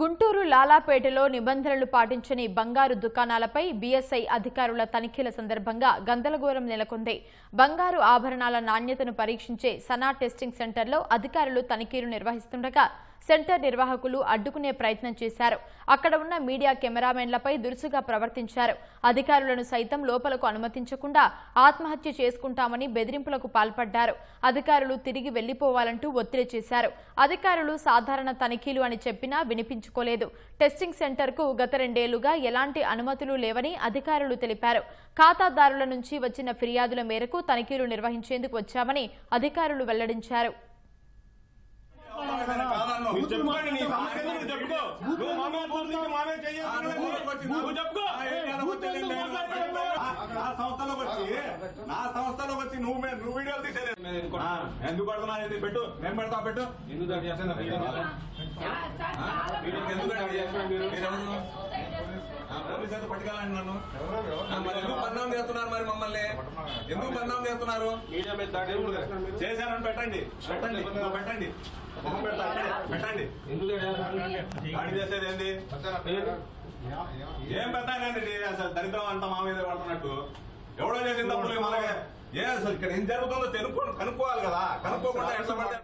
గుంటూరు లాలాపేటలో నిబంధనలు పాటించని బంగారు దుకాణాలపై బీఎస్ఐ అధికారుల తనిఖీల సందర్భంగా గందరగోళం నెలకొంది. బంగారు ఆభరణాల నాణ్యతను పరీక్షించే సనా టెస్టింగ్ సెంటర్లో అధికారులు తనిఖీలు నిర్వహిస్తుండగా సెంటర్ నిర్వాహకులు అడ్డుకునే ప్రయత్నం చేశారు. అక్కడ ఉన్న మీడియా కెమెరామెన్లపై దురుసుగా ప్రవర్తించారు. అధికారులను సైతం లోపలకు అనుమతించకుండా ఆత్మహత్య చేసుకుంటామని బెదిరింపులకు పాల్పడ్డారు. అధికారులు తిరిగి వెళ్లిపోవాలంటూ ఒత్తిడి చేశారు. అధికారులు సాధారణ తనిఖీలు అని చెప్పినా వినిపించుకోలేదు. టెస్టింగ్ సెంటర్కు గత 2 ఏళ్లుగా ఎలాంటి అనుమతులు లేవని అధికారులు తెలిపారు. ఖాతాదారుల నుంచి వచ్చిన ఫిర్యాదుల మేరకు తనిఖీలు నిర్వహించేందుకు వచ్చామని అధికారులు వెల్లడించారు. నా సంస్థలోకి వచ్చి నువ్వు వీడియోలు తీసేది ఎందుకు పడుతున్నా? పెట్టు, నేను పెడతా. పెట్టు. పోలీసు పట్టుకెళ్ళండి నన్ను. మరి ఎందుకు బదనాం చేస్తున్నారు? మరి మమ్మల్ని ఎందుకు బదనాం చేస్తున్నారు? చేశానని పెట్టండి. పెట్టండి. పెట్టండి. గాడి చేసేది ఏంది? ఏం పెట్టానండి? అసలు దరిద్రం అంతా మా మీద పడుతున్నట్టు. ఎవడో చేసిన తప్పులు మనకే అసలు ఇక్కడ ఏం జరుగుతుందో కనుక్కోవాలి కదా. కనుక్కోకుండా ఎట్లా పడితే